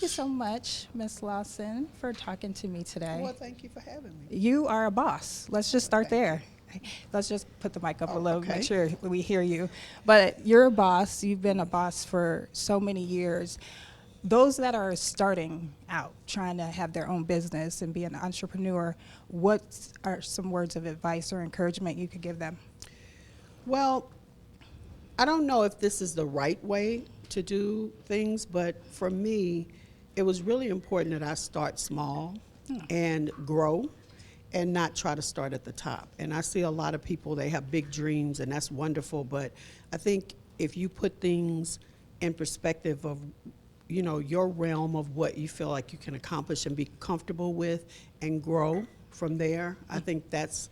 you so much, Miss Lawson, for talking to me today. Well, thank you for having me. You are a boss. Let's just start there. Let's just put the mic up a little, okay. make sure we hear you. But you're a boss. You've been a boss for so many years. Those that are starting out, trying to have their own business and be an entrepreneur, what are some words of advice or encouragement you could give them? Well, I don't know if this is the right way to do things, but for me, it was really important that I start small and grow and not try to start at the top. And I see a lot of people, they have big dreams, and that's wonderful, but I think if you put things in perspective of your realm of what you feel like you can accomplish and be comfortable with and grow from there, I think that's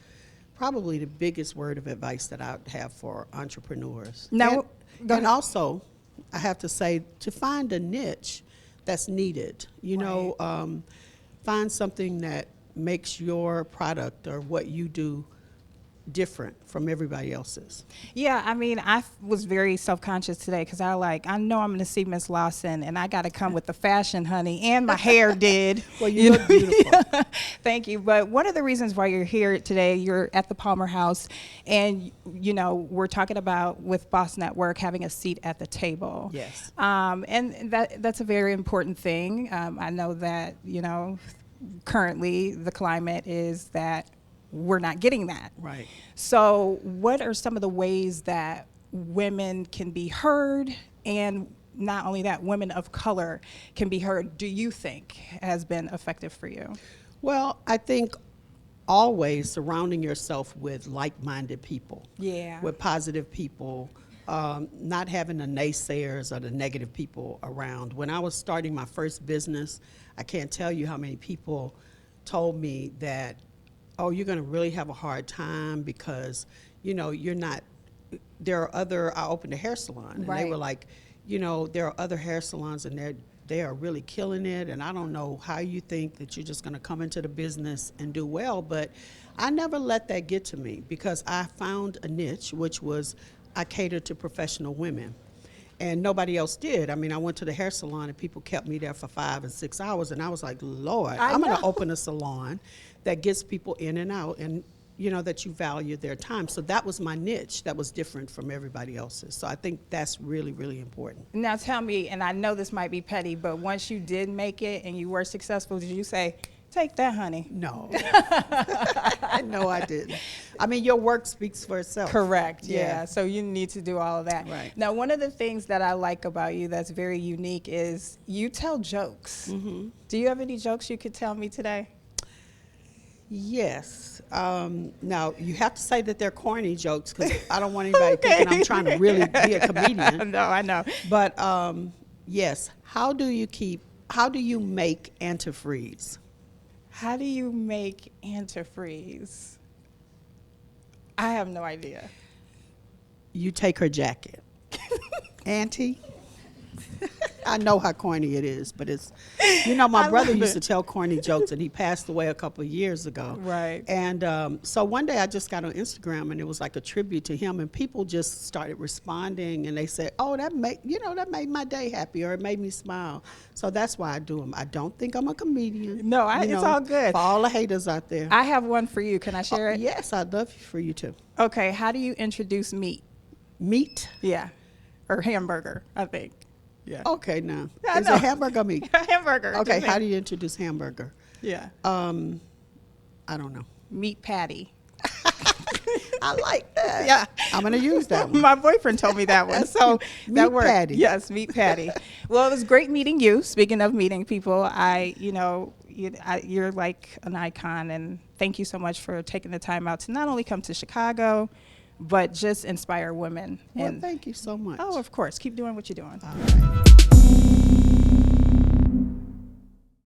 probably the biggest word of advice that I would have for entrepreneurs. Now, and also, I have to say, to find a niche that's needed, find something that makes your product or what you do different from everybody else's. Yeah, I mean, I was very self-conscious today because I know I'm going to see Miss Lawson, and I got to come with the fashion, honey, and my hair did. Well, you look beautiful. Thank you. But one of the reasons why you're here today, you're at the Palmer House, and, we're talking about with Boss Network having a seat at the table. Yes. And that's a very important thing. I know that, currently the climate is that we're not getting that. Right. So what are some of the ways that women can be heard, and not only that, women of color can be heard, do you think has been effective for you? Well, I think always surrounding yourself with like-minded people. Yeah. With positive people, not having the naysayers or the negative people around. When I was starting my first business, I can't tell you how many people told me that, oh, you're going to really have a hard time because, you're not, I opened a hair salon, and they were like, there are other hair salons, and they are really killing it, and I don't know how you think that you're just going to come into the business and do well, but I never let that get to me because I found a niche, which was I catered to professional women. And nobody else did. I mean, I went to the hair salon and people kept me there for 5 and 6 hours, and I was like, Lord, I'm going to open a salon that gets people in and out, and that you value their time. So that was my niche that was different from everybody else's. So I think that's really, really important. Now tell me, and I know this might be petty, but once you did make it and you were successful, did you say, take that, honey? No. No, I didn't. I mean, your work speaks for itself. Correct, yeah. So you need to do all of that. Right. Now, one of the things that I like about you that's very unique is you tell jokes. Mm-hmm. Do you have any jokes you could tell me today? Yes. Now, you have to say that they're corny jokes because I don't want anybody thinking I'm trying to really be a comedian. No, I know. But, yes, how do you make antifreeze? How do you make antifreeze? I have no idea. You take her jacket. Auntie? I know how corny it is, but it's, my brother used to tell corny jokes, and he passed away a couple of years ago. Right. And so one day I just got on Instagram, and it was like a tribute to him, and people just started responding, and they said, oh, that made my day happy, or it made me smile. So that's why I do them. I don't think I'm a comedian. No, it's all good. For all the haters out there. I have one for you. Can I share it? Yes, I'd love for you to. Okay, how do you introduce meat? Meat? Yeah, or hamburger, I think. Yeah. Okay, now. Is it hamburger or meat? Hamburger. Okay, how do you introduce hamburger? Yeah. I don't know. Meat patty. I like that. Yeah. I'm going to use that one. My boyfriend told me that one, so that worked. Meat patty. Yes, meat patty. Well, it was great meeting you. Speaking of meeting people, you're like an icon, and thank you so much for taking the time out to not only come to Chicago, but just inspire women. Well, thank you so much. Oh, of course. Keep doing what you're doing. All right.